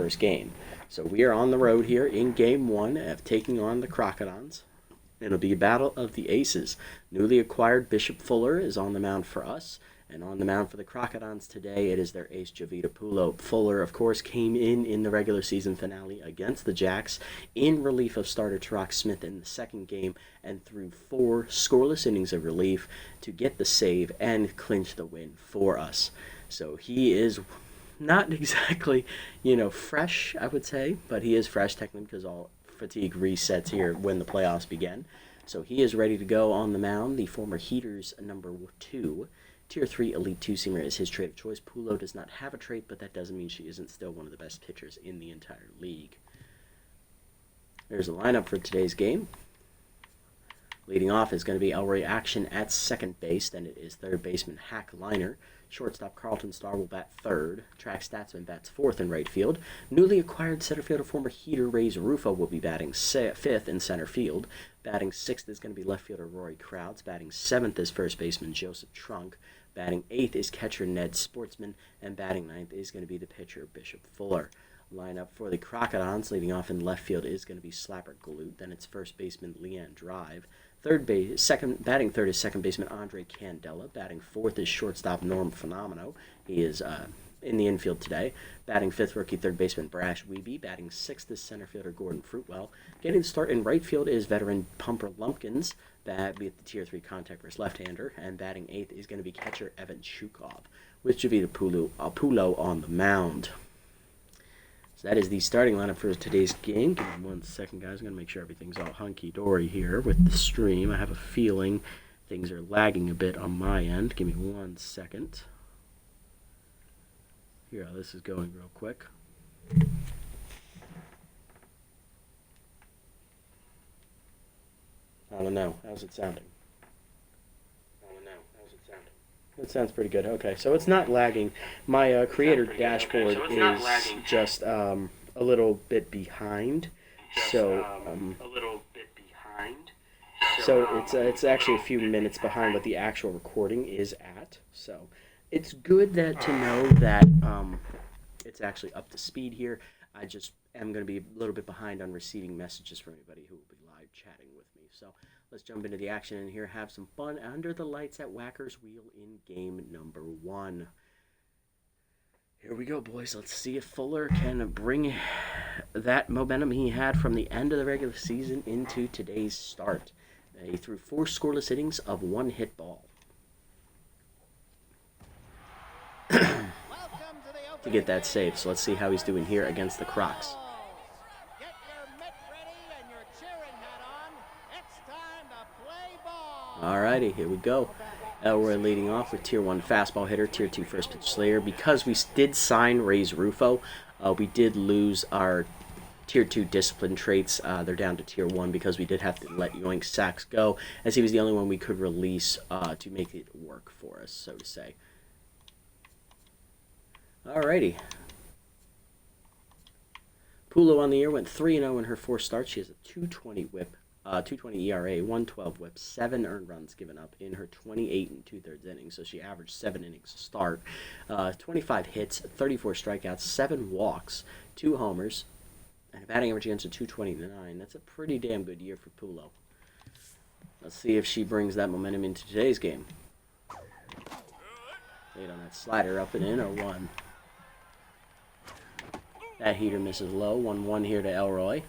first game. So we are on the road here in game one of taking on the Crocodons. It'll be a battle of the aces. Newly acquired Bishop Fuller is on the mound for us. And on the mound for the Crocodons today, it is their ace, Javita Pulo. Fuller, of course, came in the regular season finale against the Jacks in relief of starter Tarak Smith in the second game and threw 4 scoreless innings of relief to get the save and clinch the win for us. So he is not exactly, fresh, I would say, but he is fresh technically because all fatigue resets here when the playoffs begin. So he is ready to go on the mound. The former Heaters number 2. Tier 3 Elite 2-seamer is his trait of choice. Pulo does not have a trait, but that doesn't mean she isn't still one of the best pitchers in the entire league. There's a lineup for today's game. Leading off is going to be Elroy Action at second base. Then it is third baseman Hack Liner. Shortstop Carlton Starr will bat third. Track Statsman bats fourth in right field. Newly acquired center fielder former Heater Rays Rufo will be batting fifth in center field. Batting sixth is going to be left fielder Rory Krauts. Batting seventh is first baseman Joseph Trunk. Batting eighth is catcher Ned Sportsman. And batting ninth is going to be the pitcher Bishop Fuller. Lineup for the Crocodons leading off in left field is going to be Slapper Galoot. Then it's first baseman Leanne Drive. Batting third is second baseman Andre Candela. Batting fourth is shortstop Norm Fenomeno. He is in the infield today. Batting fifth, rookie third baseman Brash Weeby. Batting sixth is center fielder Gordon Fruitwell. Getting the start in right field is veteran Pumper Lumpkins. Be the tier 3 contact versus left-hander. And batting eighth is going to be catcher Evan Chukov with Javita Pulo on the mound. So that is the starting lineup for today's game. Give me 1 second, guys. I'm going to make sure everything's all hunky-dory here with the stream. I have a feeling things are lagging a bit on my end. Give me 1 second. Here, this is going real quick. I don't know. How's it sounding? It sounds pretty good. Okay, so it's not lagging. My creator dashboard is just a little bit behind. So it's actually a few minutes behind what the actual recording is at. So it's good to know that it's actually up to speed here. I just am going to be a little bit behind on receiving messages from anybody who will be live chatting with me. So let's jump into the action in here, have some fun under the lights at Whacker's Wheel in game number 1. Here we go, boys. Let's see if Fuller can bring that momentum he had from the end of the regular season into today's start. He threw 4 scoreless innings of 1 hit ball. To get that save. So let's see how he's doing here against the Crocs. Alrighty, here we go. Elroy leading off with Tier 1 fastball hitter, Tier 2 first pitch slayer. Because we did sign Rays Rufo, we did lose our Tier 2 discipline traits. They're down to Tier 1 because we did have to let Yoink Sacks go, as he was the only one we could release to make it work for us, so to say. Alrighty. Pulo on the year went 3-0 in her 4 starts. She has a 2.20 whip. 2.20 ERA, 112 whip, 7 earned runs given up in her 28 2/3 innings. So she averaged 7 innings to start. 25 hits, 34 strikeouts, 7 walks, 2 homers, and a batting average against a 229. That's a pretty damn good year for Pulo. Let's see if she brings that momentum into today's game. Wait on that slider, up and in, or 1. That heater misses low. 1-1 here to Elroy.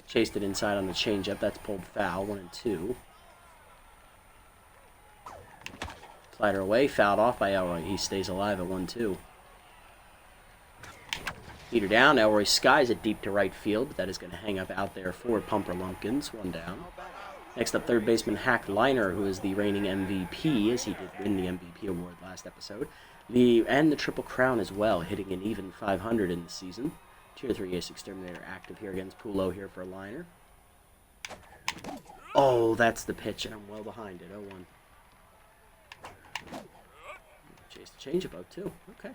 Chased it inside on the changeup. That's pulled foul. 1-2. Slider away. Fouled off by Elroy. He stays alive at 1-2. Heater down. Elroy skies it deep to right field, but that is going to hang up out there for Pumper Lumpkins. 1 down. Next up, third baseman Hack Liner, who is the reigning MVP, as he did win the MVP award last episode. And the Triple Crown as well, hitting an even 500 in the season. Tier 3 Ace Exterminator active here against Pulo here for Liner. Oh, that's the pitch, and I'm well behind it. 0-1. Chase the changeup out, too. Okay.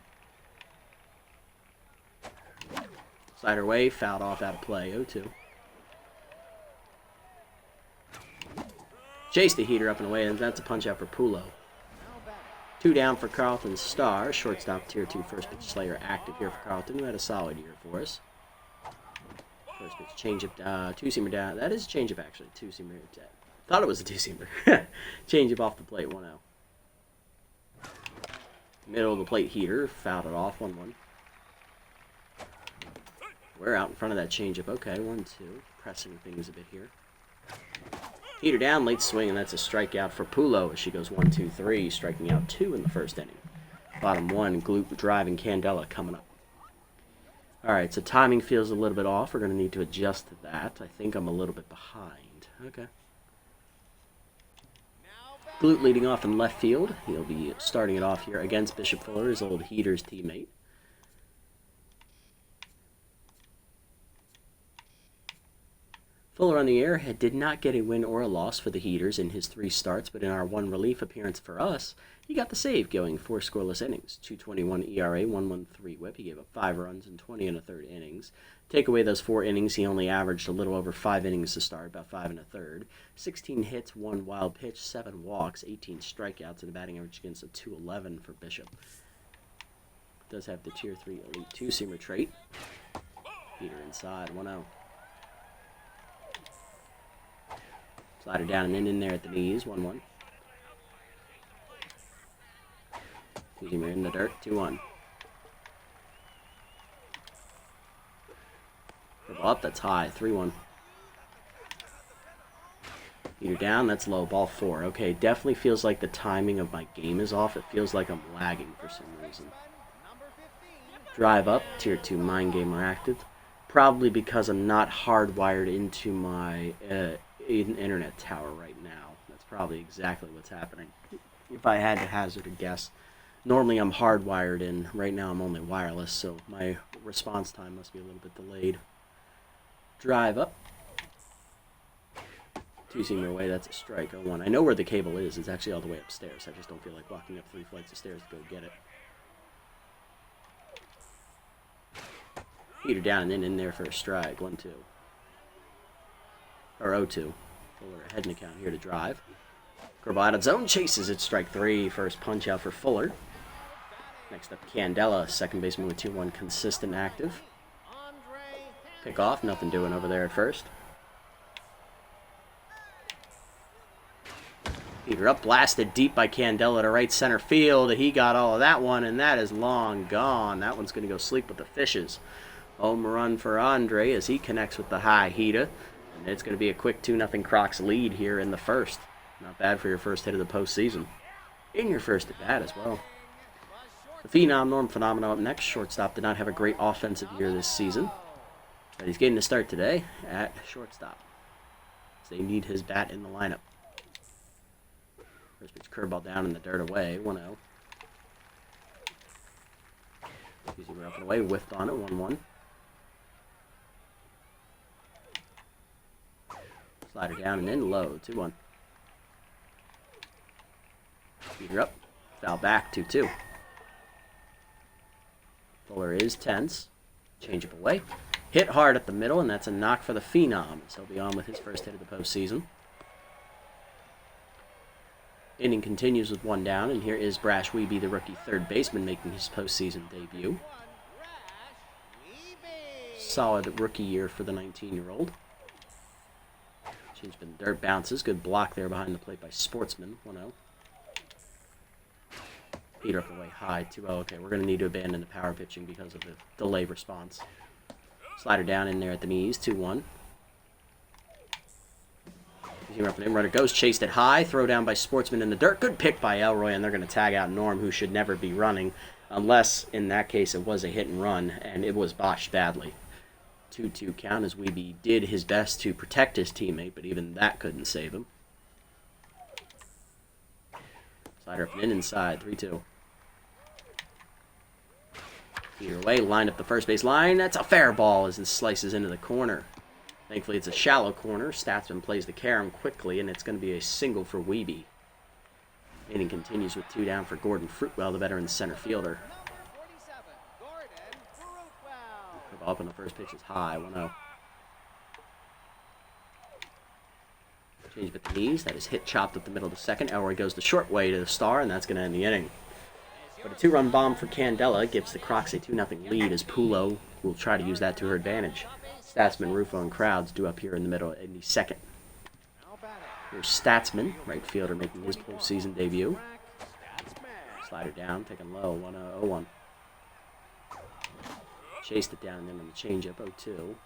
Slider away, fouled off out of play. 0-2. Chase the heater up and away, and that's a punch out for Pulo. 2 down for Carlton Star. Shortstop, Tier 2 first pitch Slayer active here for Carlton, who had a solid year for us. First pitch changeup, two-seamer down. That is a changeup, actually. Two-seamer. Thought it was a two-seamer. Changeup off the plate, 1-0. Middle of the plate heater, fouled it off, 1-1. We're out in front of that changeup. Okay, 1-2. Pressing things a bit here. Heater down, late swing, and that's a strikeout for Pulo as she goes 1-2-3, striking out 2 in the first inning. Bottom 1, Gloop Drive and Candela coming up. Alright, so timing feels a little bit off. We're going to need to adjust to that. I think I'm a little bit behind. Okay. Gloop leading off in left field. He'll be starting it off here against Bishop Fuller, his old Heaters teammate. Fuller on the air did not get a win or a loss for the Heaters in his 3 starts, but in our 1 relief appearance for us, he got the save going 4 scoreless innings, 2.21 ERA, 1.13 WHIP. He gave up 5 runs in 20 1/3 innings. Take away those 4 innings, he only averaged a little over 5 innings to start, about 5 1/3. 16 hits, 1 wild pitch, 7 walks, 18 strikeouts, and a batting average against a 211 for Bishop. Does have the Tier 3 Elite 2-seamer trait. Heater inside, 1-0. Slider down and in there at the knees, 1-1. Two-seamer in the dirt, 2-1. Up, that's high, 3-1. Heater down, that's low, ball 4. Okay, definitely feels like the timing of my game is off. It feels like I'm lagging for some reason. Drive up, Tier 2 Mind Gamer active. Probably because I'm not hardwired into my internet tower right now. That's probably exactly what's happening. If I had to hazard a guess. Normally I'm hardwired in. Right now I'm only wireless, so my response time must be a little bit delayed. Drive up. Two-seamer away, that's a strike, 0-1. I know where the cable is. It's actually all the way upstairs. I just don't feel like walking up 3 flights of stairs to go get it. Heater down and in there for a strike, 1-2. Or 0-2. Fuller ahead in the count here to drive. Curveball out of zone, chases it, strike 3. First punch out for Fuller. Next up, Candela, second baseman with 2-1, consistent active. Pick off, nothing doing over there at first. Heater up, blasted deep by Candela to right center field. He got all of that one, and that is long gone. That one's going to go sleep with the fishes. Home run for Andre as he connects with the high heater. And it's going to be a quick 2-0 Crocs lead here in the first. Not bad for your first hit of the postseason. In your first at bat as well. The Phenom Norm Phenomenal up next. Shortstop did not have a great offensive year this season. But he's getting a start today at shortstop. So they need his bat in the lineup. First pitch curveball down in the dirt away, 1-0. Using up and away, whiffed on it, 1-1. Slider down and in low, 2-1. Heater up, foul back, 2-2. Fuller is tense. Change up away. Hit hard at the middle, and that's a knock for the Phenom. So he'll be on with his first hit of the postseason. Inning continues with 1 down, and here is Brash Weeby, the rookie third baseman, making his postseason debut. Solid rookie year for the 19-year-old. Change up in the dirt, bounces. Good block there behind the plate by Sportsman, 1-0. Heater up away high, 2-0. Okay, we're going to need to abandon the power pitching because of the delay response. Slider down in there at the knees, 2-1. Up and in, runner goes, chased it high, throw down by Sportsman in the dirt. Good pick by Elroy, and they're going to tag out Norm, who should never be running, unless, in that case, it was a hit and run, and it was botched badly. 2-2 count as Weeby did his best to protect his teammate, but even that couldn't save him. Slider up and in inside, 3-2. Heater away, lined up the first base line. That's a fair ball as it slices into the corner. Thankfully, it's a shallow corner. Statsman plays the carom quickly, and it's going to be a single for Weeby. Inning continues with 2 down for Gordon Fruitwell, the veteran center fielder. Up on the first pitch is high, 1-0. Change at the knees. That is hit chopped up the middle of the second. Elroy goes the short way to the Star, and that's going to end the inning. But a 2-run bomb for Candela gives the Crocs a 2-0 lead as Pulo will try to use that to her advantage. Statsman, Rufo, and Crowds due up here in the middle in the second. Here's Statsman, right fielder, making his postseason debut. Slider down, taking low, 1-0-1. Chased it down and then on the changeup, 0-2.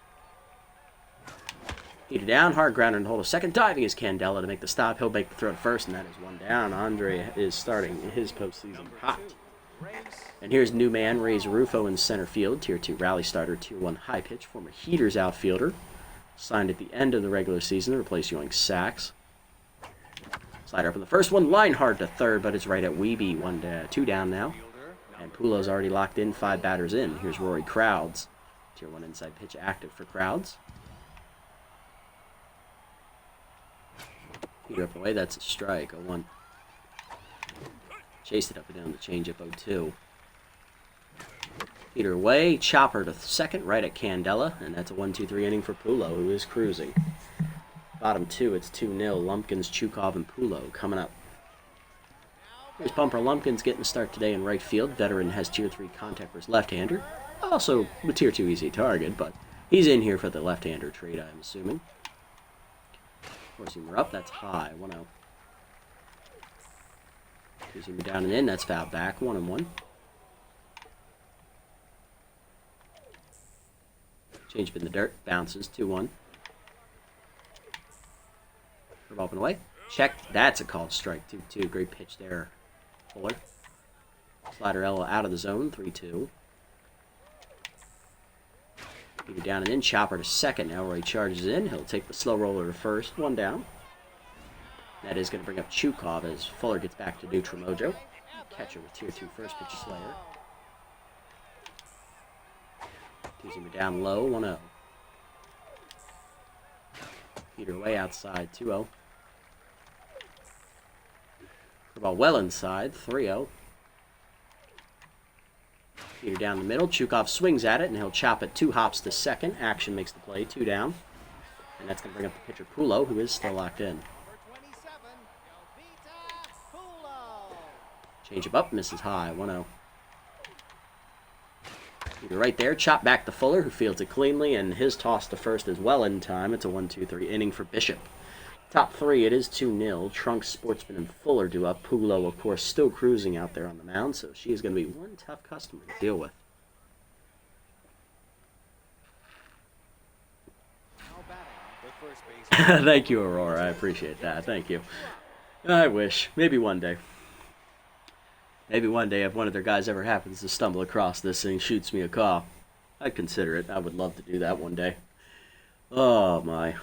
Heater down, hard grounder and hold a second. Diving is Candela to make the stop. He'll make the throw at first, and that is 1 down. Andre is starting his postseason hot. And here's new man, Ray's Rufo in center field. Tier 2 rally starter, Tier 1 high pitch, former Heaters outfielder. Signed at the end of the regular season to replace Yoink Sachs. Slider up in the first one, line hard to third, but it's right at Weeby. 2 down now. And Pulo's already locked in, 5 batters in. Here's Rory Crowds. Tier 1 inside pitch active for Crowds. Heater up away, that's a strike, 0-1. Chased it up and down the changeup, 0-2. Heater away, chopper to second, right at Candela, and that's a 1-2-3 inning for Pulo, who is cruising. Bottom 2, it's 2-0. Lumpkins, Chukov, and Pulo coming up. Here's Bumper Lumpkins getting a start today in right field. Veteran has Tier 3 contact for his left-hander. Also, a Tier 2 easy target, but he's in here for the left-hander trade, I'm assuming. Four-seamer up, that's high, 1-0. Two-seamer down and in, that's foul back, 1-1. Change up in the dirt, bounces, 2-1. Curve up and away. Check, that's a called strike, 2-2. Great pitch there, Fuller. Slider Ella out of the zone, 3-2. Heater down and in, chopper to second. Elroy charges in. He'll take the slow roller to first, 1 down. That is going to bring up Chukov as Fuller gets back to neutral mojo. Catcher with Tier 2 first pitch Slayer. Two-seamer down low, 1-0. Heater away outside, 2-0. Curveball well inside, 3-0. Heater down the middle. Chukov swings at it, and he'll chop it 2 hops to second. Action makes the play, 2 down. And that's going to bring up the pitcher Pulo, who is still locked in. Change him up, misses high, 1-0. Heater right there, chop back to Fuller, who fields it cleanly, and his toss to first is well in time. It's a 1-2-3 inning for Bishop. Top 3, it is 2-0. Trunks, Sportsman, and Fuller do up. Pulo, of course, still cruising out there on the mound, so she is going to be one tough customer to deal with. Thank you, Aurora. I appreciate that. Thank you. I wish. Maybe one day. Maybe one day if one of their guys ever happens to stumble across this thing, shoots me a call, I'd consider it. I would love to do that one day. Oh, my.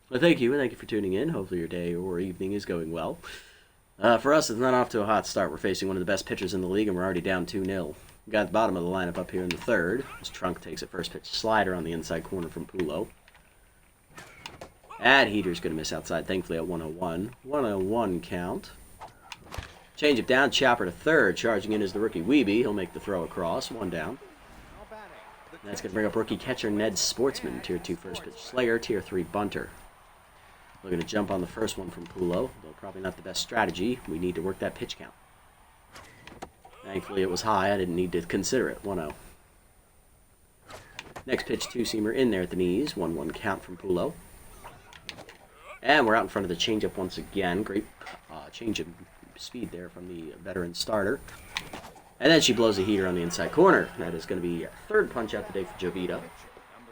Well, thank you, and thank you for tuning in. Hopefully your day or evening is going well. For us, it's not off to a hot start. We're facing one of the best pitchers in the league, and we're already down 2-0. We got the bottom of the lineup up here in the third. As Trunk takes a first pitch slider on the inside corner from Pulo. And Heater's going to miss outside, thankfully, at 1-0-1. 1-0-1 count. Change it down, chopper to third. Charging in is the rookie Weeby. He'll make the throw across, 1 down. And that's going to bring up rookie catcher Ned Sportsman. Tier 2 first pitch Slayer, Tier 3 bunter. Looking to jump on the first one from Pulo, though probably not the best strategy. We need to work that pitch count. Thankfully it was high. I didn't need to consider it. 1-0. Next pitch, two-seamer in there at the knees. 1-1 count from Pulo. And we're out in front of the changeup once again. Great change of speed there from the veteran starter. And then she blows a heater on the inside corner. That is going to be a third punch out today for Jovita.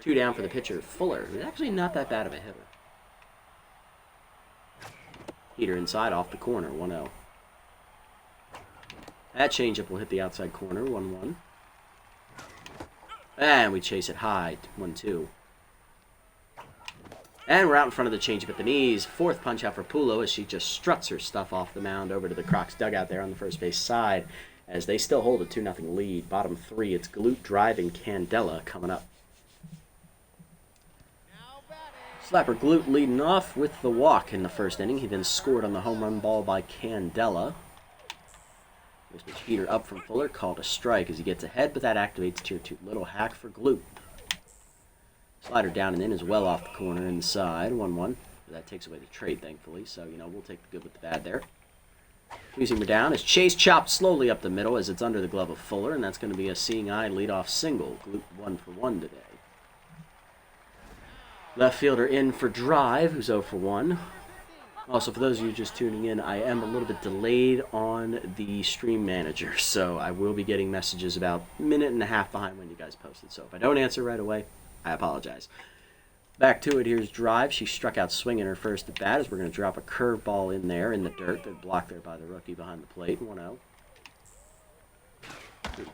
2 down for the pitcher Fuller, who's actually not that bad of a hitter. Heater inside off the corner, 1-0. That changeup will hit the outside corner, 1-1. And we chase it high, 1-2. And we're out in front of the changeup at the knees. 4th punch out for Pulo as she just struts her stuff off the mound over to the Crocs dugout there on the first base side as they still hold a 2-0 lead. Bottom 3, it's Glute driving Candela coming up. Slapper Glute leading off with the walk in the first inning. He then scored on the home run ball by Candela. First pitch heater up from Fuller, called a strike as he gets ahead, but that activates Tier 2. Little hack for Glute. Slider down and in is well off the corner inside, 1-1. That takes away the trade, thankfully, so, we'll take the good with the bad there. Two-seamer down is Chase chopped slowly up the middle as it's under the glove of Fuller, and that's going to be a seeing eye leadoff single. Glute 1 for 1 today. Left fielder in for Drive, who's 0 for 1. Also, for those of you just tuning in, I am a little bit delayed on the stream manager, so I will be getting messages about a minute and a half behind when you guys posted. So if I don't answer right away, I apologize. Back to it, here's Drive. She struck out swinging her first at bat as we're going to drop a curveball in there in the dirt. They're blocked there by the rookie behind the plate, 1-0.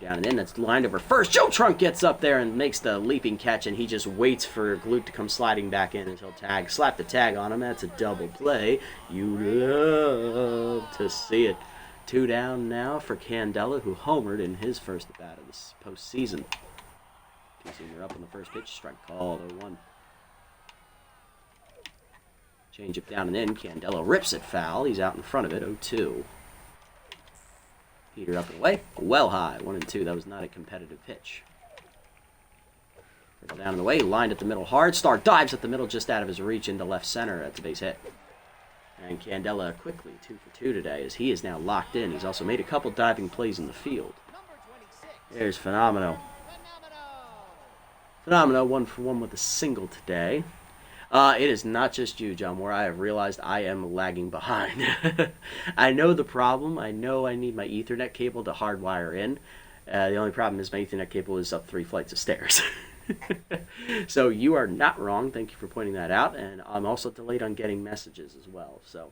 Down and in, that's lined over first. Joe Trunk gets up there and makes the leaping catch, and he just waits for Glute to come sliding back in until slap the tag on him. That's a double play. You love to see it. 2 down now for Candela, who homered in his first at bat of this postseason. Two-seamer up on the first pitch, strike call, 0-1. Change it down and in. Candela rips it foul. He's out in front of it, 0-2. Peter up and away, well high, 1-2. That was not a competitive pitch. Down and away, lined at the middle hard. Star dives at the middle just out of his reach into left center. That's a base hit. And Candela quickly 2 for 2 today as he is now locked in. He's also made a couple diving plays in the field. There's Phenomenal. Phenomenal 1 for 1 with a single today. It is not just you, John Moore. I have realized I am lagging behind. I know the problem. I know I need my Ethernet cable to hardwire in. The only problem is my Ethernet cable is up 3 flights of stairs. So you are not wrong. Thank you for pointing that out. And I'm also delayed on getting messages as well. So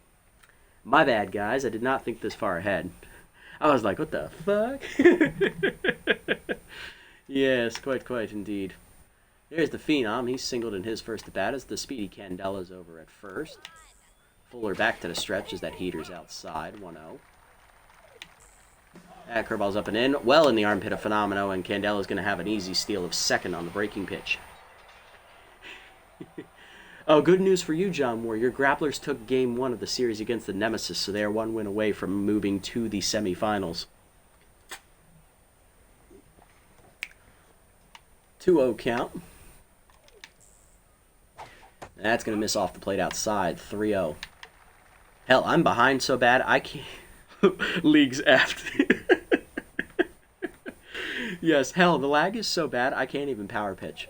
my bad, guys. I did not think this far ahead. I was like, what the fuck? Yes, quite indeed. There's the Phenom. He's singled in his first at bat as the speedy Candela's over at first. Fuller back to the stretch as that heater's outside, 1-0. That curveball's up and in. Well in the armpit of Phenomeno, and Candela's going to have an easy steal of second on the breaking pitch. Oh, good news for you, John Moore. Your Grapplers took Game 1 of the series against the Nemesis, so they are 1 win away from moving to the semifinals. 2-0 count. That's going to miss off the plate outside. 3-0. Hell, I'm behind so bad I can't... Leagues after. Yes, hell, the lag is so bad I can't even power pitch.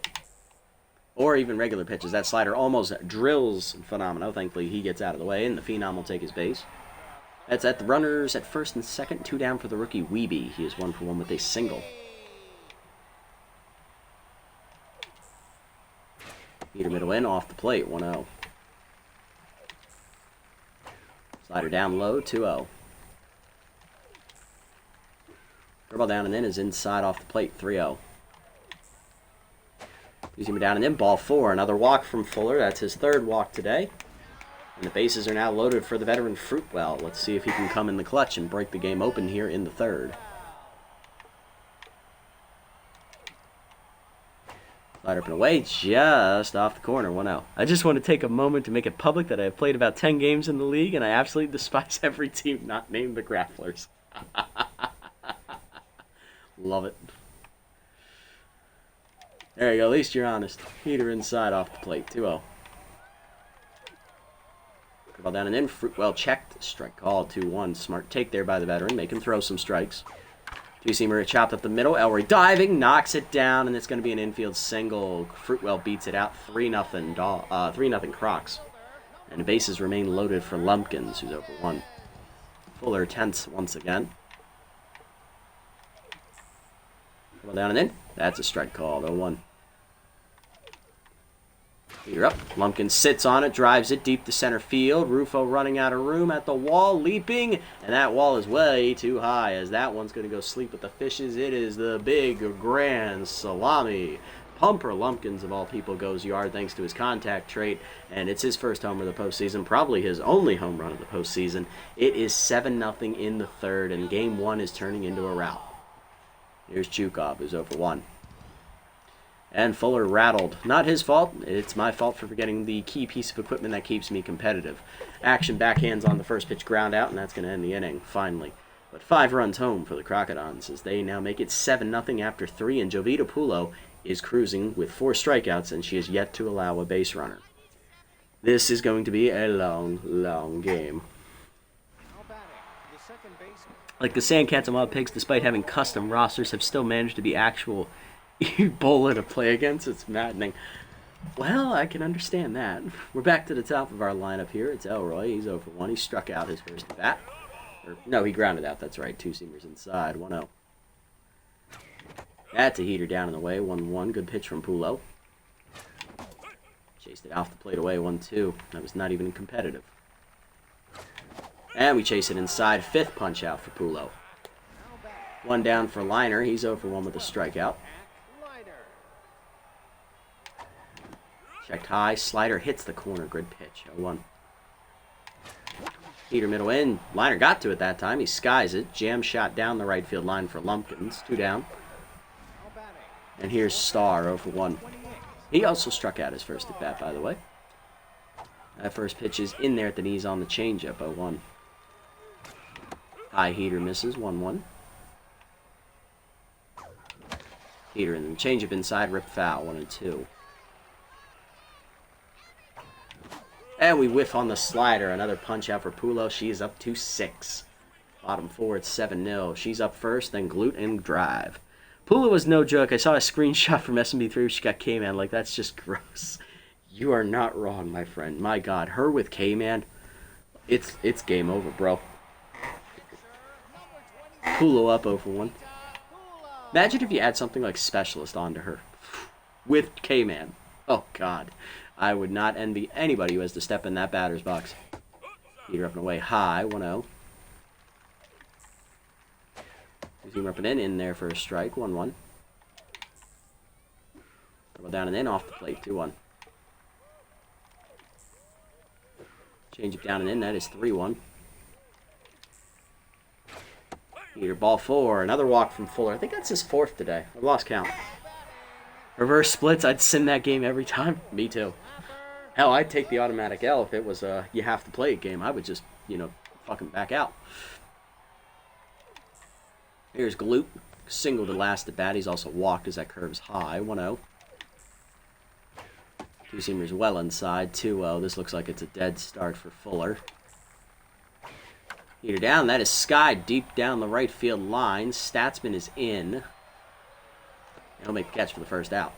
Or even regular pitches. That slider almost drills Phenomenal. Thankfully, he gets out of the way, and the Phenom will take his base. That's at the runners at first and second. 2 down for the rookie Weeby. He is 1 for 1 with a single. Peter middle in, off the plate, 1-0. Slider down low, 2-0. Curveball down and in is inside off the plate, 3-0. Two-seamer down and in, ball 4. Another walk from Fuller. That's his 3rd walk today. And the bases are now loaded for the veteran Fruitwell. Let's see if he can come in the clutch and break the game open here in the 3rd. Slider up and away, just off the corner, 1-0. I just want to take a moment to make it public that I have played about 10 games in the league, and I absolutely despise every team not named the Grapplers. Love it. There you go, at least you're honest. Heater inside off the plate, 2-0. Ball down and in, Fruitwell checked, strike called, 2-1. Smart take there by the veteran, make him throw some strikes. Two-seamer chopped up the middle. Elroy diving, knocks it down, and it's going to be an infield single. Fruitwell beats it out 3-0 Crocs. And the bases remain loaded for Lumpkins, who's over 1. Fuller tense once again. Well, down and in. That's a strike call, 0-1. You're up. Lumpkin sits on it, drives it deep to center field. Rufo running out of room at the wall, leaping, and that wall is way too high as that one's going to go sleep with the fishes. It is the big grand salami. Pumper Lumpkins, of all people, goes yard thanks to his contact trait, and it's his first homer of the postseason, probably his only home run of the postseason. It is 7-0 in the 3rd, and Game 1 is turning into a rout. Here's Chukov, who's over 1. And Fuller rattled. Not his fault. It's my fault for forgetting the key piece of equipment that keeps me competitive. Action backhands on the first pitch ground out, and that's going to end the inning, finally. But 5 runs home for the Crocodons as they now make it 7-0 after 3, and Jovita Pulo is cruising with 4 strikeouts, and she has yet to allow a base runner. This is going to be a long, long game. Like the Sandcats and Wild Pigs, despite having custom rosters, have still managed to be actual Ebola to play against. It's maddening. Well, I can understand that. We're back to the top of our lineup here. It's Elroy. He's 0 for 1. He struck out his first at bat. No, he grounded out. That's right. Two seamers inside. 1-0. That's a heater down in the way. 1-1. Good pitch from Pulo. Chased it off the plate away. 1-2. That was not even competitive. And we chase it inside. Fifth punch out for Pulo. One down for Liner. He's 0 for 1 with a strikeout. Checked high. Slider hits the corner. Good pitch. 0-1. Heater middle in. Liner got to it that time. He skies it. Jam shot down the right field line for Lumpkins. 2 down. And here's Starr 0 for 1. He also struck out his first at bat, by the way. That first pitch is in there at the knees on the changeup. 0-1. High heater misses. 1-1. Heater in the changeup inside. Rip foul. 1-2. And we whiff on the slider. Another punch out for Pulo. She's up to 6. Bottom 4, it's 7-0. She's up first, then glute and drive. Pulo was no joke. I saw a screenshot from SMB3 where she got K-Man. Like, that's just gross. You are not wrong, my friend. My God, her with K-Man, it's game over, bro. Pulo up 0 for 1. Imagine if you add something like Specialist onto her. With K-Man. Oh, God. I would not envy anybody who has to step in that batter's box. Heater up and away high, 1-0. He's up and in there for a strike, 1-1. Double down and in, off the plate, 2-1. Change it down and in, that is 3-1. Heater ball 4, another walk from Fuller. I think that's his 4th today. I've lost count. Reverse splits, I'd send that game every time. Me too. Hell, I'd take the automatic L if it was a you have to play a game. I would just, fucking back out. Here's Glute. Single to last at bat. He's also walked as that curve's high. 1-0. Two seamers well inside. 2-0. This looks like it's a dead start for Fuller. Heater down. That is Sky deep down the right field line. Statsman is in. He'll make the catch for the first out.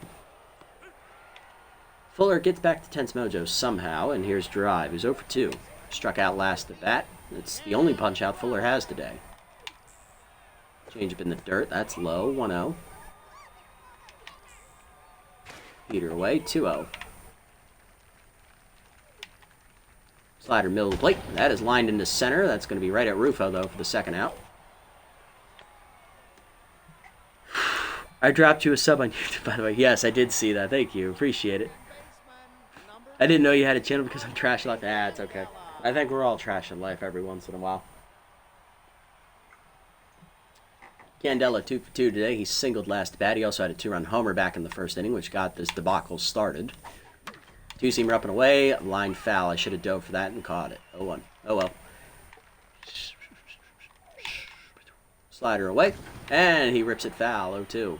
Fuller gets back to tense mojo somehow, and here's Drive. He's 0 for 2. Struck out last at bat. It's the only punch out Fuller has today. Change up in the dirt. That's low. 1-0. Heater away. 2-0. Slider middle of the plate. That is lined into center. That's going to be right at Rufo, though, for the second out. I dropped you a sub on YouTube, by the way. Yes, I did see that. Thank you. Appreciate it. I didn't know you had a channel because I'm trash like that. It's okay. I think we're all trash in life every once in a while. Candela 2 for 2 today. He singled last at bat. He also had a 2-run homer back in the first inning, which got this debacle started. Two-seamer up and away. Line foul. I should have dove for that and caught it. 0-1. Oh well. Slider away. And he rips it foul. 0-2.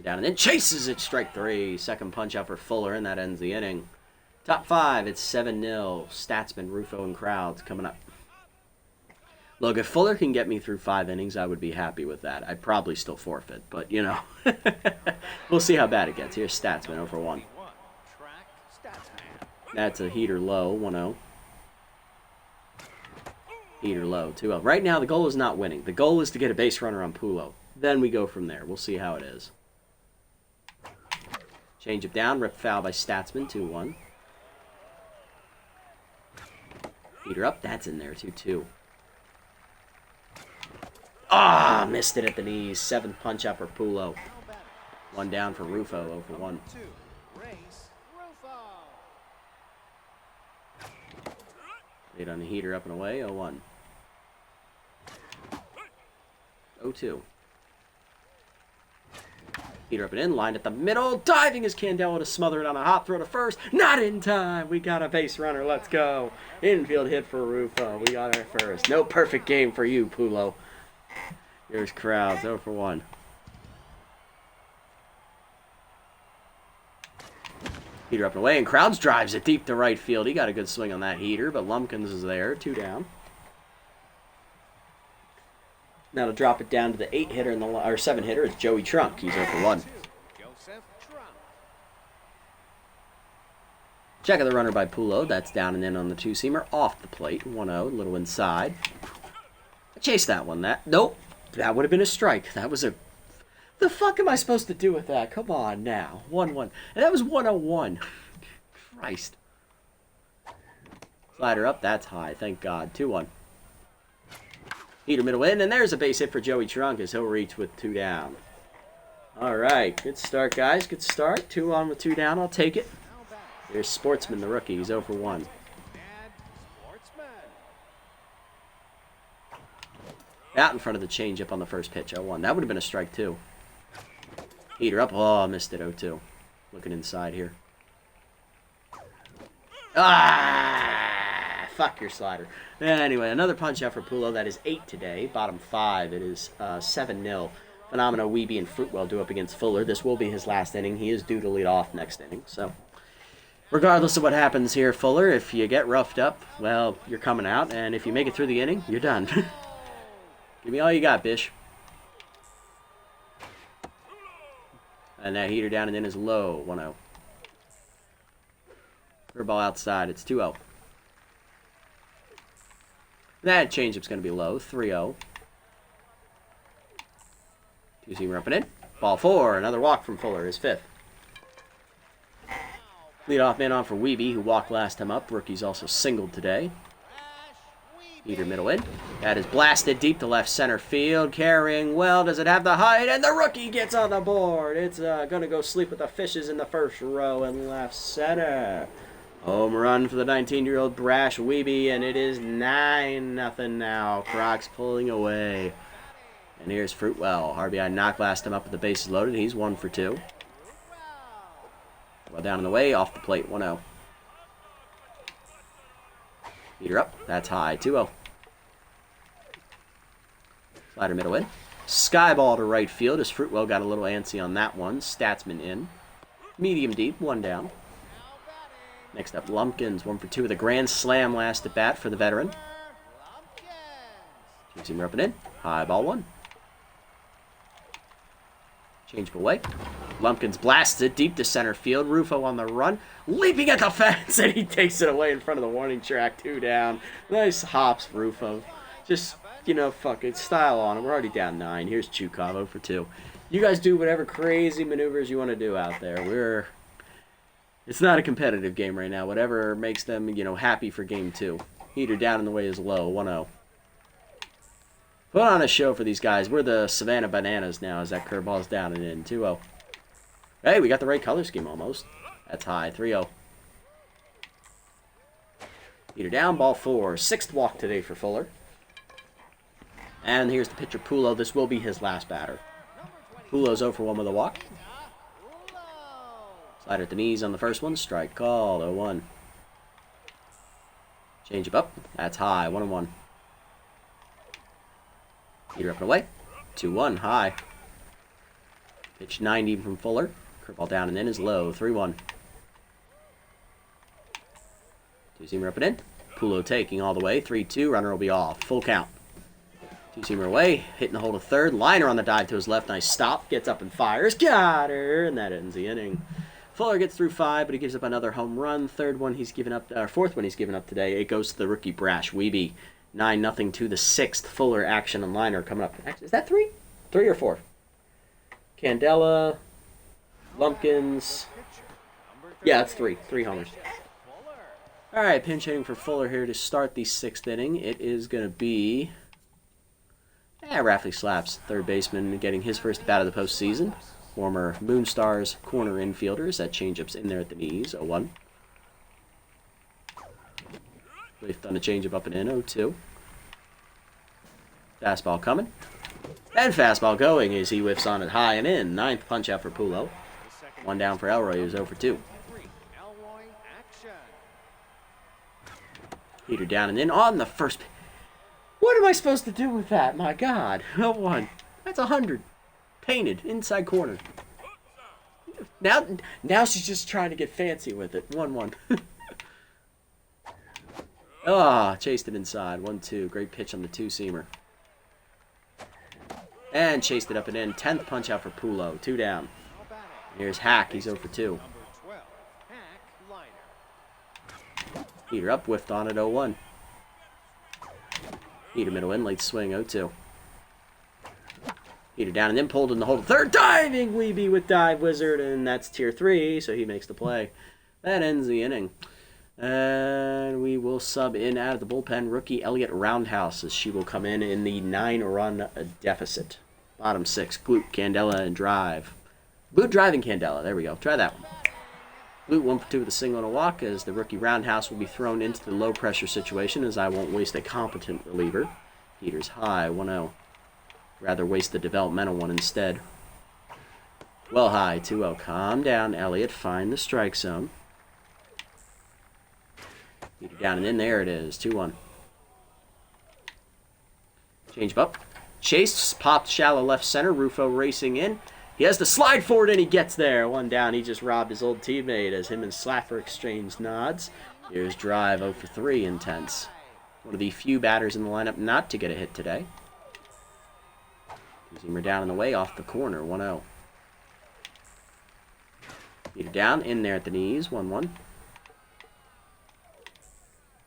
Down and then chases it. Strike 3. Second punch out for Fuller, and that ends the inning. Top 5. It's 7-0. Statsman, Rufo, and Crowds coming up. Look, if Fuller can get me through 5 innings, I would be happy with that. I'd probably still forfeit, but, we'll see how bad it gets. Here's Statsman, 0 for 1. That's a heater low, 1-0. Heater low, 2-0. Right now, the goal is not winning. The goal is to get a base runner on Pulo. Then we go from there. We'll see how it is. Change it down. Rip foul by Statsman, 2-1. Heater up. That's in there, 2-2. Ah, missed it at the knees. 7th punch out for Pulo. 1 down for Rufo, 0 for 1. Lead on the heater up and away, 0-1. 0-2. Heater up and in, lined at the middle. Diving is Candela to smother it on a hop throw to first. Not in time. We got a base runner. Let's go. Infield hit for Rufo. We got our first. No perfect game for you, Pulo. Here's Crowds, 0 for 1. Heater up and away, and Crowds drives it deep to right field. He got a good swing on that heater, but Lumpkins is there, 2 down. Now to drop it down to the 8-hitter or 7-hitter, it's Joey Trunk. He's 0 for 1. Check of the runner by Pulo. That's down and in on the 2-seamer. Off the plate. 1-0. A little inside. I chased that one. Nope. That would have been a strike. That was a... The fuck am I supposed to do with that? Come on now. 1-1. And that was 101. Christ. Slider up. That's high. Thank God. 2-1. Heater middle in. And there's a base hit for Joey Trunk as he'll reach with 2 down. All right. Good start, guys. Good start. 2 on with 2 down. I'll take it. Here's Sportsman, the rookie. He's 0 for 1. Out in front of the changeup on the first pitch. 0-1. That would have been a strike, too. Heater up. Oh, missed it. 0-2. Looking inside here. Ah! Fuck your slider. Anyway, another punch out for Pulo. That is 8 today. Bottom 5. It is 7-0. Phenomeno, Weeby, and Fruitwell do up against Fuller. This will be his last inning. He is due to lead off next inning. So, regardless of what happens here, Fuller, if you get roughed up, well, you're coming out. And if you make it through the inning, you're done. Give me all you got, Bish. And that heater down and in is low. 1-0. Curveball outside. It's 2-0. That changeup's going to be low. 3-0. 2-seamer up and in. Ball 4. Another walk from Fuller. His 5th. Leadoff man on for Weeby, who walked last time up. Rookie's also singled today. Heater middle in. That is blasted deep to left center field. Carrying well. Does it have the height? And the rookie gets on the board. It's going to go sleep with the fishes in the first row in left center. Home run for the 19-year-old brash Weeby, and it is 9-0 now. Crocs pulling away. And here's Fruitwell. RBI knock last time up with the bases loaded. He's 1 for 2. Well down in the way, off the plate, 1-0. Heater up, that's high, 2-0. Slider middle in. Sky ball to right field as Fruitwell got a little antsy on that one. Statsman in. Medium deep, 1 down. Next up, Lumpkins, 1 for 2 with a grand slam last at bat for the veteran. 2-seamer up and in. High ball 1. Change away. Lumpkins blasts it deep to center field. Rufo on the run. Leaping at the fence, and he takes it away in front of the warning track. 2 down. Nice hops, Rufo. Just, fuck it. Style on him. We're already down 9. Here's Chukov 0 for 2. You guys do whatever crazy maneuvers you want to do out there. It's not a competitive game right now. Whatever makes them, happy for game 2. Heater down in the way is low. 1-0. Put on a show for these guys. We're the Savannah Bananas now as that curveball's down and in. 2-0. Hey, we got the right color scheme almost. That's high. 3-0. Heater down. Ball 4. 6th walk today for Fuller. And here's the pitcher, Pulo. This will be his last batter. Pulo's 0 for 1 with a walk. Slider at the knees on the first one. Strike called. 0-1. Change up. That's high. 1-1. Heater up and away. 2-1. High. Pitch 90 from Fuller. Curveball down and in is low. 3-1. 2-seamer up and in. Pulo taking all the way. 3-2. Runner will be off. Full count. 2-seamer away. Hitting the hole to third. Liner on the dive to his left. Nice stop. Gets up and fires. Got her. And that ends the inning. Fuller gets through 5, but he gives up another home run. 4th one he's given up today. It goes to the rookie brash Weeby. 9-0 to the 6th. Fuller, Action, and Liner coming up. Is that 3? 3 or 4? Candela, Lumpkins. Yeah, it's 3. 3 homers. All right, pinch hitting for Fuller here to start the 6th inning. It is going to be Rafferty Slaps, third baseman, getting his first at bat of the postseason. Former Moonstars corner infielders. That changeup's in there at the knees. 0-1. They've done a changeup up and in. 0-2. Fastball coming. And fastball going as he whiffs on it high and in. 9th punch out for Pulo. 1 down for Elroy, who's 0 for 2. Heater down and in on the first. What am I supposed to do with that? My God. 0-1. That's 100. Painted inside corner. Now she's just trying to get fancy with it. 1-1. Ah, chased it inside. 1-2. Great pitch on the two-seamer. And chased it up and in. 10th punch out for Pulo. 2 down. Here's Hack. He's 0 for 2. Heater up. Whiffed on at 0-1. Heater middle in. Late swing. 0-2. Heater down and then pulled in the hold. Third diving Weeby with Dive Wizard. And that's tier 3. So he makes the play. That ends the inning. And we will sub in out of the bullpen rookie Elliott Roundhouse as she will come in the 9-run deficit. Bottom 6, Glute, Candela, and Drive. Glute, Drive, and Candela. There we go. Try that one. Glute 1 for 2 with a single and a walk as the rookie Roundhouse will be thrown into the low-pressure situation as I won't waste a competent reliever. Heater's high, 1-0. Rather waste the developmental one instead. Well high, 2-0. Calm down, Elliott. Find the strike zone. Heater down and in. There it is. 2-1. Change up. Chase popped shallow left center. Rufo racing in. He has to slide forward and he gets there. 1 down. He just robbed his old teammate as him and Slaffer exchange nods. Here's Drive 0 for 3. Intense. One of the few batters in the lineup not to get a hit today. Two-seamer down and away off the corner. 1-0. Heater down. In there at the knees. 1-1.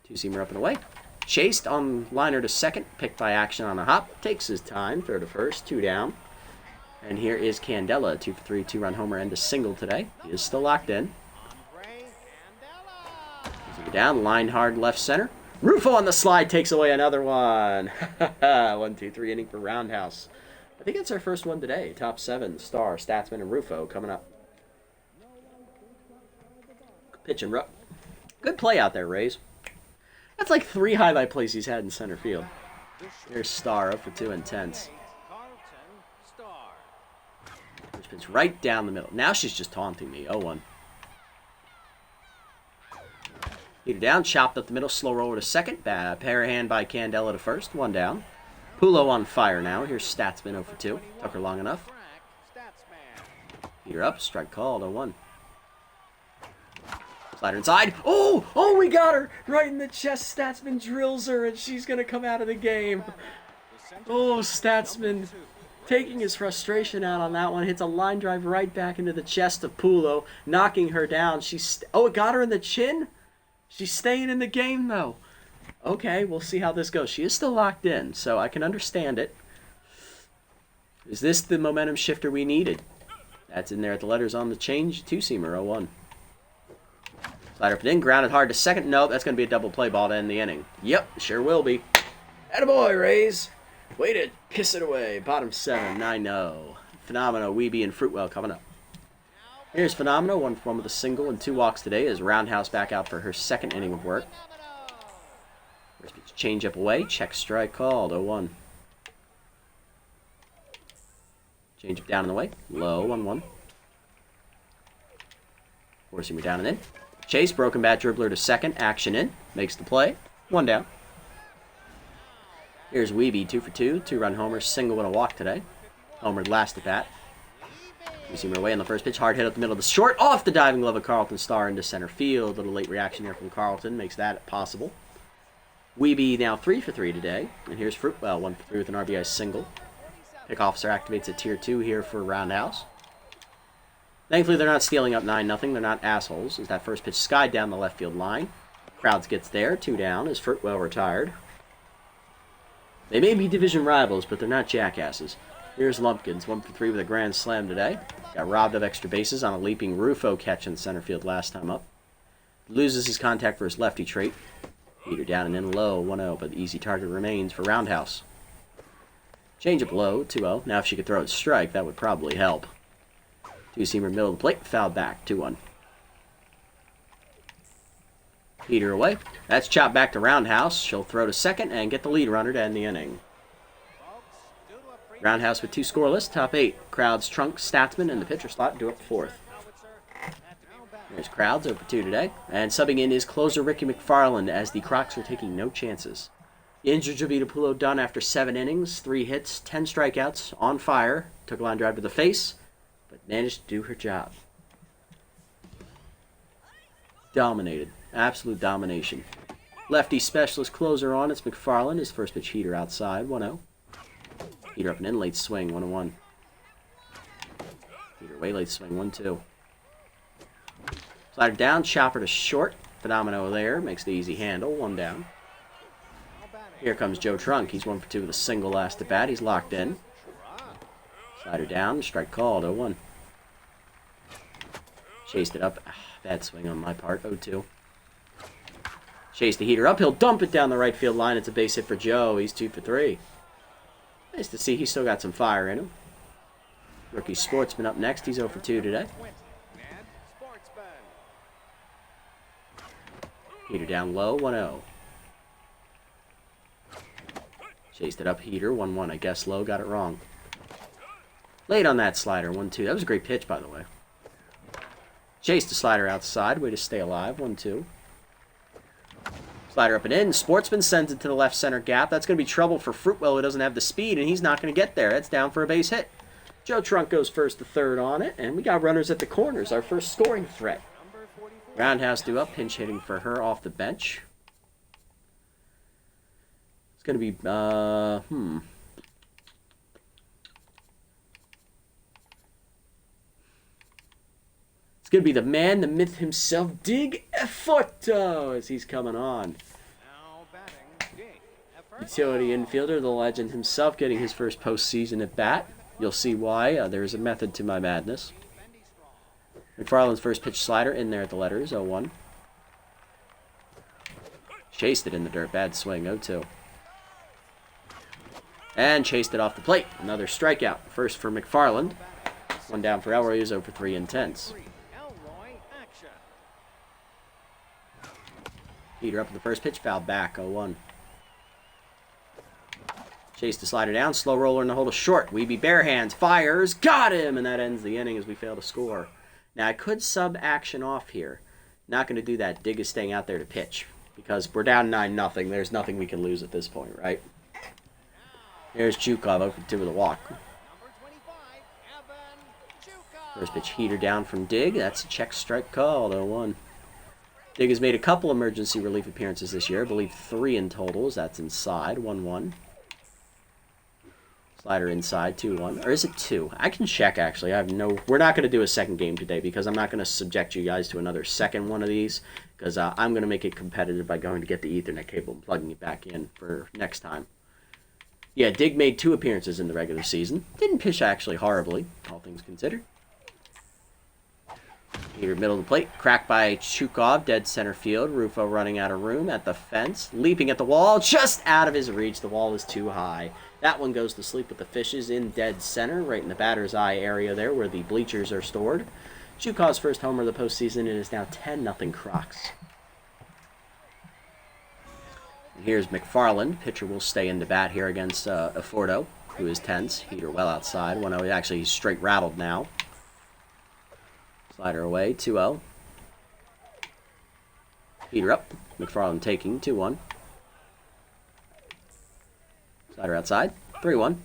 Two-seamer up and away. Chased on liner to second. Picked by action on a hop. Takes his time. Throw to first. 2 down. And here is Candela. 2 for 3. 2-run homer and a single today. He is still locked in. Two-seamer down. Line hard left center. Rufo on the slide. Takes away another one. 1-2-3 inning for Roundhouse. I think it's our first one today. Top 7. Star, Statsman, and Rufo coming up. Pitch and rut. Good play out there, Rays. That's like 3 highlight plays he's had in center field. There's Star up for 2. Intense. Which pitch right down the middle. Now she's just taunting me. 0-1. Heater down. Chopped up the middle. Slow roller to second. Bad pair of hand by Candela to first. 1 down. Pulo on fire now. Here's Statsman 0 for 2. Took her long enough. Heater up. Strike called. 0-1. Slider inside. Oh, we got her! Right in the chest. Statsman drills her, and she's going to come out of the game. Oh, Statsman taking his frustration out on that one. Hits a line drive right back into the chest of Pulo, knocking her down. It got her in the chin? She's staying in the game, though. Okay, we'll see how this goes. She is still locked in, so I can understand it. Is this the momentum shifter we needed? That's in there at the letters on the change. Two-seamer, 0-1. Slider up and in, grounded hard to second. Nope, that's going to be a double play ball to end the inning. Yep, sure will be. Attaboy, Rays. Way to piss it away. Bottom 7, 9-0. Phenomeno, Weeby, and Fruitwell coming up. Here's Phenomeno, 1 for 1 with a single and 2 walks today as Roundhouse back out for her second inning of work. First pitch change up away. Check strike called, 0-1. Change up down in the way. Low, 1-1. Four-seamer down and in. Chase, broken bat dribbler to second. Action in. Makes the play. 1 down. Here's Weeby, 2 for 2. 2-run homer, single and a walk today. Homered last at bat. Two-seamer away on the first pitch. Hard hit up the middle of the short. Off the diving glove of Carlton Star into center field. Little late reaction there from Carlton. Makes that possible. Weeby now 3 for 3 today. And here's Fruitwell, 1 for 3 with an RBI single. Pick officer activates at tier 2 here for Roundhouse. Thankfully, they're not stealing up 9-0. They're not assholes. As that first pitch skied down the left field line. Crowds gets there. 2 down as Fruitwell retired. They may be division rivals, but they're not jackasses. Here's Lumpkins, 1 for 3 with a grand slam today. Got robbed of extra bases on a leaping Rufo catch in center field last time up. Loses his contact for his lefty trait. Heater down and in low, 1-0, but the easy target remains for Roundhouse. Change up low, 2-0. Now if she could throw a strike, that would probably help. Two-seamer middle of the plate, foul back, 2-1. Heater away. That's chopped back to Roundhouse. She'll throw to second and get the lead runner to end the inning. Roundhouse with 2 scoreless, top 8. Crowds, Trunk, Statsman, and the pitcher slot do up 4th. There's Crowds, 0 for 2 today. And subbing in is closer Ricky McFarland as the Crocs are taking no chances. The injured Jovita Pulo done after 7 innings, 3 hits, 10 strikeouts, on fire. Took a line drive to the face, but managed to do her job. dominated. Absolute domination. Lefty specialist closer on. It's McFarland. His first pitch heater outside. 1-0. Heater up and in. Late swing. 1-1. Heater way late swing. 1-2. Slider down. Chopper to short. Phenomenal there. Makes the easy handle. 1 down. Here comes Joe Trunk. He's 1 for 2 with a single last at bat. He's locked in. Slider down. Strike called. 0-1. Chased it up. Bad swing on my part. 0-2. Chase the heater up. He'll dump it down the right field line. It's a base hit for Joe. He's 2 for 3. Nice to see he's still got some fire in him. Rookie Sportsman up next. He's 0 for 2 today. Heater down low. 1-0. Chased it up. Heater. 1-1. I guess low. Got it wrong. Late on that slider. 1-2. That was a great pitch, by the way. Chased the slider outside. Way to stay alive. 1-2. Slider up and in. Sportsman sends it to the left center gap. That's going to be trouble for Fruitwell, who doesn't have the speed, and he's not going to get there. That's down for a base hit. Joe Trunk goes first to third on it, and we got runners at the corners. Our first scoring threat. Roundhouse due up. Pinch hitting for her off the bench. It's going to be, It's going to be the man, the myth himself, Dig Efforto, as he's coming on. Utility infielder, the legend himself, getting his first postseason at bat. You'll see why. There's a method to my madness. McFarland's first pitch slider in there at the letters, 0-1. Chased it in the dirt, bad swing, 0-2. And chased it off the plate. Another strikeout. First for McFarland. 1 down for Elroy, who's 0 for 3 intense. Heater up at the first pitch, fouled back, 0-1. Chased the slider down, slow roller in the hole to short. Weeby bare hands, fires, got him! And that ends the inning as we fail to score. Now, I could sub action off here. Not going to do that. Dig is staying out there to pitch. Because we're down 9-0. There's nothing we can lose at this point, right? Here's Chukov, 0 for 2 with a walk. First pitch heater down from Dig. That's a check strike called, 0-1. Dig has made a couple emergency relief appearances this year. I believe 3 in totals. That's inside, 1-1. Slider inside, 2-1. Or is it 2? I can check, actually. I have no... We're not going to do a second game today because I'm not going to subject you guys to another second one of these because I'm going to make it competitive by going to get the Ethernet cable and plugging it back in for next time. Yeah, Dig made 2 appearances in the regular season. Didn't pitch actually horribly, all things considered. Heater middle of the plate, cracked by Chukov, dead center field. Rufo running out of room at the fence, leaping at the wall, just out of his reach. The wall is too high. That one goes to sleep with the fishes in dead center, right in the batter's eye area there where the bleachers are stored. Chukov's first homer of the postseason. It is now 10-0 Crocs. And here's McFarland. Pitcher will stay in the bat here against Efforto, who is tense. Heater well outside. 1-0. Actually, he's straight rattled now. Slider away, 2-0. Heater up. McFarland taking, 2-1. Slider outside, 3-1.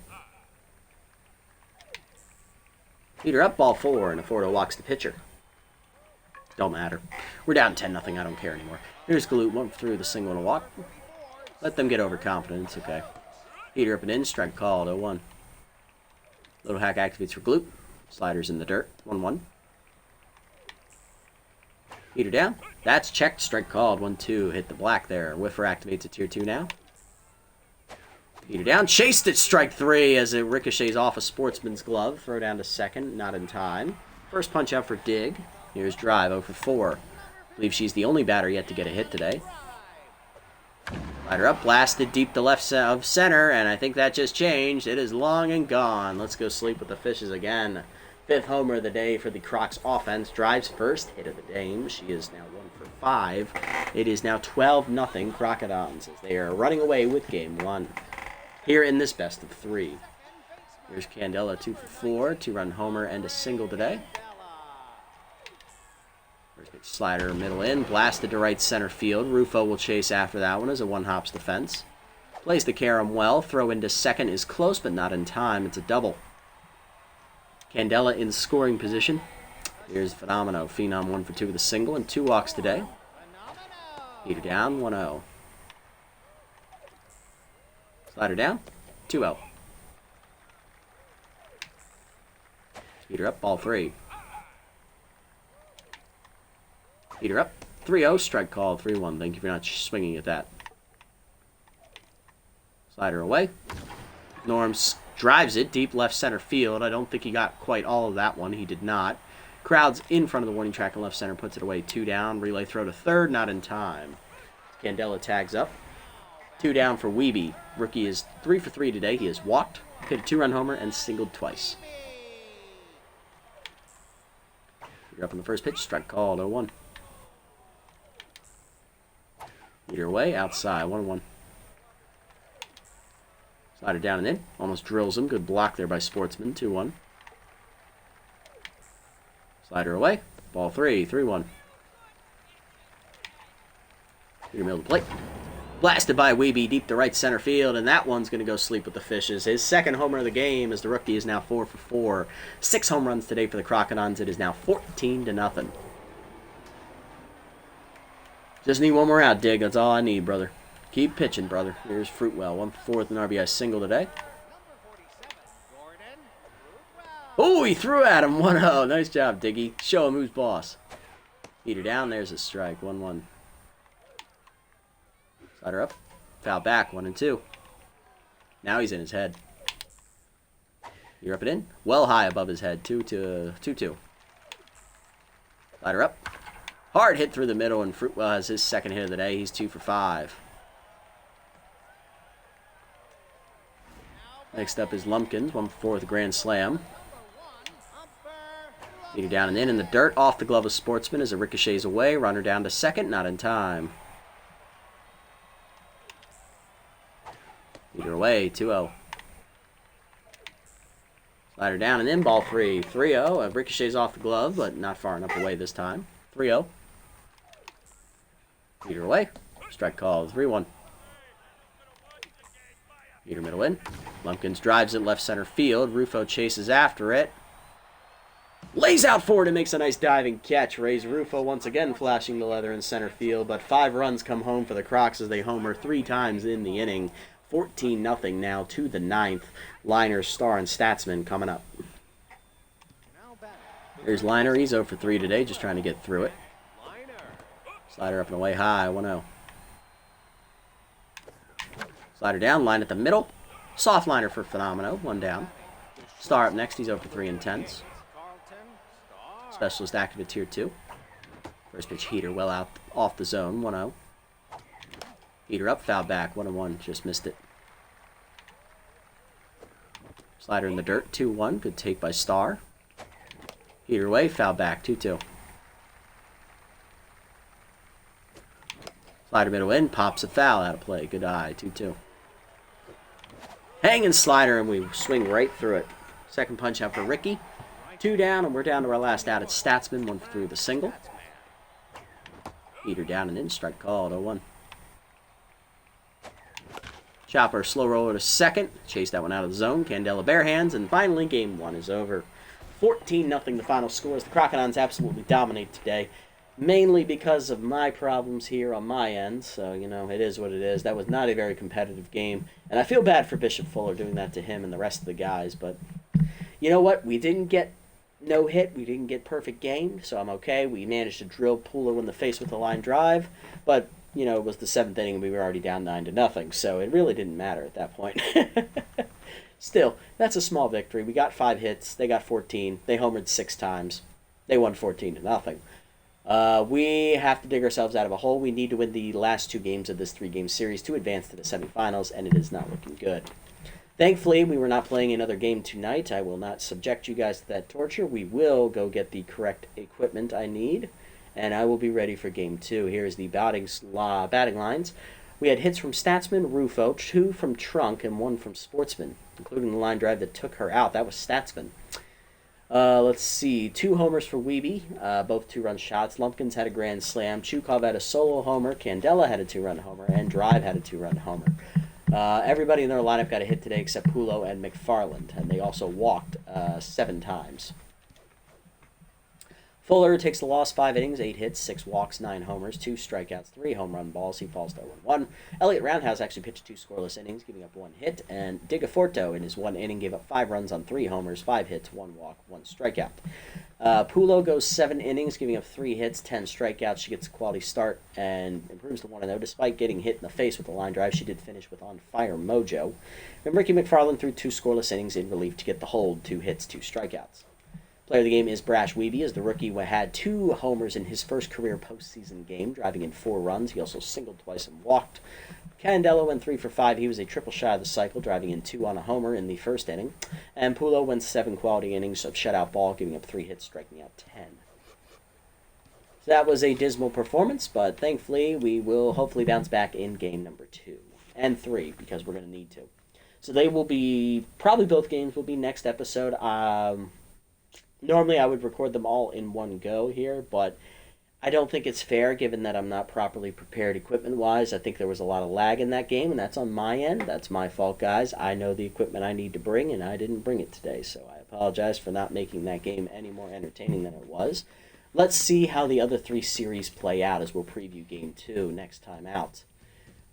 Heater up, ball 4, and Efforto walks the pitcher. Don't matter. We're down 10-0, I don't care anymore. Here's Galoot, 1 through the single and a walk. Let them get overconfident, it's okay. Heater up and in, strike called, 0-1. Little hack activates for Galoot. Sliders in the dirt, 1-1. Heater down. That's checked. Strike called. 1-2. Hit the black there. Whiffer activates at tier 2 now. Heater down. Chased it. Strike 3 as it ricochets off a Sportsman's glove. Throw down to second. Not in time. First punch out for Dig. Here's drive. 0 for 4. Believe she's the only batter yet to get a hit today. Slider up. Blasted deep to left of center. And I think that just changed. It is long and gone. Let's go sleep with the fishes again. 5th homer of the day for the Crocs offense. Drives first hit of the Dame. She is now 1 for 5. It is now 12-0 Crocodons as they are running away with game 1. Here in this best of 3. Here's Candela 2 for 4. 2-run homer and a single today. First pitch slider middle in. Blasted to right center field. Rufo will chase after that one as a 1-hops the fence. Plays the carom well. Throw into second is close but not in time. It's a double. Candela in scoring position. Here's Phenomeno. Phenom 1 for 2 with a single and 2 walks today. Heater down, 1-0. Slider down, 2-0. Heater up, ball 3. Heater up, 3-0. Strike call, 3-1. Thank you for not swinging at that. Slider away. Norms drives it deep left center field. I don't think he got quite all of that one. He did not. Crowd's in front of the warning track in left center, puts it away. 2 down. Relay throw to third, not in time. Candela tags up. 2 down for Weeby. Rookie is 3 for 3 today. He has walked, hit a 2-run homer, and singled twice. You're up on the first pitch. Strike called, 0-1. Leader away, outside, 1-1. Slider down and in. Almost drills him. Good block there by Sportsman, 2-1. Slider away. Ball 3, 3-1. Leader middle of the plate. Blasted by Weeby deep to right center field, and that one's going to go sleep with the fishes. His second homer of the game, as the rookie is now 4 for 4. 6 home runs today for the Crocodons. It is now 14-0. Just need one more out, Dig. That's all I need, brother. Keep pitching, brother. Here's Fruitwell. 1 for 4 with an RBI single today. Oh, he threw at him. 1-0. Nice job, Diggy. Show him who's boss. Heater down. There's a strike. 1-1. Slider up. Foul back. 1-2. Now he's in his head. You're up and in. Well high above his head. 2-2. Slider up. Hard hit through the middle, and Fruitwell has his second hit of the day. He's 2 for 5. Next up is Lumpkins, 1 for 4 with a grand slam. Leader down and in the dirt, off the glove of Sportsman as it ricochets away. Runner down to second, not in time. Leader away, 2-0. Slider down and in, ball 3, 3-0. Ricochets off the glove, but not far enough away this time. 3-0. Leader away. Strike call, 3-1. Leader middle in. Lumpkins drives it left center field. Rufo chases after it. Lays out forward and makes a nice diving catch. Rays Rufo once again flashing the leather in center field, but 5 runs come home for the Crocs as they homer 3 times in the inning. 14-0 now to the 9th. Liner, Star, and Statsman coming up. Here's Liner. He's 0 for 3 today, just trying to get through it. Slider up and away high, 1-0. Slider down, line at the middle. Soft liner for Phenomeno, 1 down. Star up next, he's 0 for 3 intense. Specialist active at tier 2. First pitch heater well out off the zone, 1-0. Heater up, foul back, 1-1, just missed it. Slider in the dirt, 2-1, good take by Star. Heater away, foul back, 2-2. Slider middle in, pops a foul out of play, good eye, 2-2. Hanging slider, and we swing right through it. Second punch out for Ricky. 2 down, and we're down to our last out at Statsman, 1 for 3 with a single. Heater down and in, strike called, 0-1. Chopper, slow roller to second. Chase that one out of the zone. Candela bare hands, and finally, game 1 is over. 14-0 the final score as the Crocodons absolutely dominate today. Mainly because of my problems here on my end, so, you know, it is what it is. That was not a very competitive game, and I feel bad for Bishop Fuller doing that to him and the rest of the guys, but you know what? We didn't get no hit. We didn't get perfect game, so I'm okay. We managed to drill Pooler in the face with a line drive, but, you know, it was the 7th inning and we were already down 9-0, so it really didn't matter at that point. Still, that's a small victory. We got 5 hits. They got 14. They homered 6 times. They won 14-0. We have to dig ourselves out of a hole. We need to win the last 2 games of this 3-game series to advance to the semifinals, and it is not looking good. Thankfully, we were not playing another game tonight. I will not subject you guys to that torture. We will go get the correct equipment I need, and I will be ready for game 2. Here's the batting lines. We had hits from Statsman, Rufo, 2 from Trunk, and 1 from Sportsman, including the line drive that took her out. That was Statsman. Let's see. 2 homers for Weeby, both 2-run shots. Lumpkins had a grand slam. Chukov had a solo homer. Candela had a 2-run homer. And Drive had a 2-run homer. Everybody in their lineup got a hit today except Pulo and McFarland, and they also walked 7 times. Fuller takes the loss, 5 innings, 8 hits, 6 walks, 9 homers, 2 strikeouts, 3 home run balls. He falls to 0-1. Elliott Roundhouse actually pitched 2 scoreless innings, giving up 1 hit, and Digaforto in his 1 inning gave up 5 runs on 3 homers, 5 hits, 1 walk, 1 strikeout. Pulo goes 7 innings, giving up 3 hits, 10 strikeouts. She gets a quality start and improves to 1-0. Despite getting hit in the face with a line drive, she did finish with on-fire mojo. And Ricky McFarland threw 2 scoreless innings in relief to get the hold, 2 hits, 2 strikeouts. Player of the game is Brash Weeby, as the rookie had 2 homers in his first career postseason game, driving in 4 runs. He also singled twice and walked. Candelo went 3 for 5. He was a triple shy of the cycle, driving in 2 on a homer in the first inning. And Pulo went 7 quality innings of shutout ball, giving up 3 hits, striking out 10. So that was a dismal performance, but thankfully we will hopefully bounce back in game number 2 and 3, because we're going to need to. So they will be, probably both games will be next episode. Normally I would record them all in one go here, but I don't think it's fair given that I'm not properly prepared equipment-wise. I think there was a lot of lag in that game, and that's on my end. That's my fault, guys. I know the equipment I need to bring, and I didn't bring it today, so I apologize for not making that game any more entertaining than it was. Let's see how the other 3 series play out as we'll preview Game 2 next time out.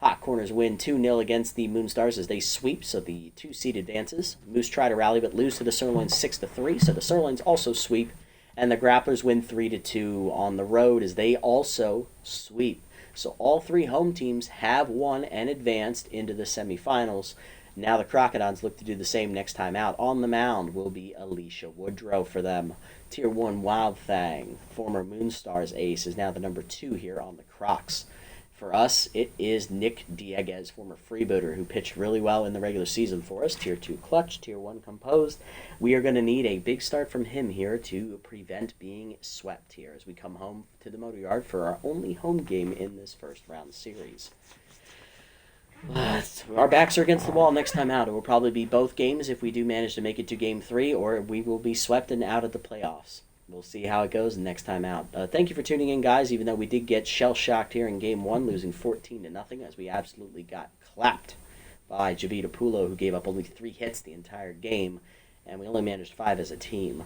Hot Corners win 2-0 against the Moonstars as they sweep, so the 2-seed advances. Moose try to rally but lose to the Sirloins 6-3, so the Sirloins also sweep. And the Grapplers win 3-2 on the road as they also sweep. So all 3 home teams have won and advanced into the semifinals. Now the Crocodons look to do the same next time out. On the mound will be Alicia Woodrow for them. Tier 1 Wild Thang, former Moonstars ace, is now the number 2 here on the Crocs. For us, it is Nick Dieguez, former freebooter, who pitched really well in the regular season for us. Tier 2 clutch, Tier 1 composed. We are going to need a big start from him here to prevent being swept here as we come home to the Motor Yard for our only home game in this first round series. Our backs are against the wall next time out. It will probably be both games if we do manage to make it to Game 3, or we will be swept and out of the playoffs. We'll see how it goes next time out. Thank you for tuning in, guys, even though we did get shell-shocked here in Game 1, losing 14-0, as we absolutely got clapped by Javita Pulo, who gave up only 3 hits the entire game, and we only managed 5 as a team.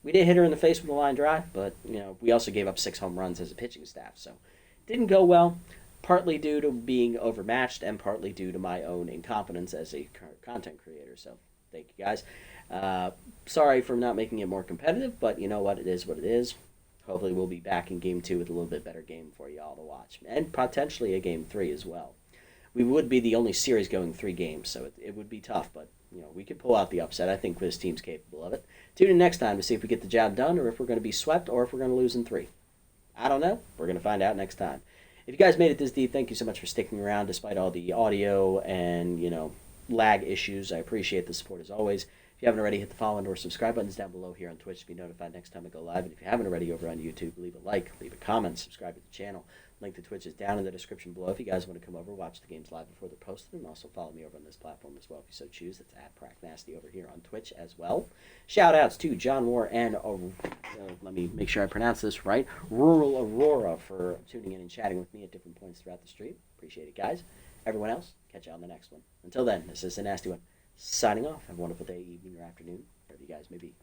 We did hit her in the face with a line drive, but we also gave up 6 home runs as a pitching staff, so it didn't go well, partly due to being overmatched and partly due to my own incompetence as a content creator. So thank you, guys. Sorry for not making it more competitive, but you know what? It is what it is. Hopefully we'll be back in Game 2 with a little bit better game for you all to watch, and potentially a Game 3 as well. We would be the only series going 3 games, so it would be tough, but we could pull out the upset. I think this team's capable of it. Tune in next time to see if we get the job done, or if we're going to be swept, or if we're going to lose in 3. I don't know. We're going to find out next time. If you guys made it this deep, thank you so much for sticking around despite all the audio and, lag issues. I appreciate the support as always. If you haven't already, hit the follow or subscribe buttons down below here on Twitch to be notified next time I go live. And if you haven't already over on YouTube, leave a like, leave a comment, subscribe to the channel. Link to Twitch is down in the description below if you guys want to come over, watch the games live before they're posted, and also follow me over on this platform as well if you so choose. That's at PracNasty over here on Twitch as well. Shout outs to John Moore and, let me make sure I pronounce this right, Rural Aurora for tuning in and chatting with me at different points throughout the stream. Appreciate it, guys. Everyone else, catch you on the next one. Until then, this is the Nasty One, signing off. Have a wonderful day, evening, or afternoon, wherever you guys may be.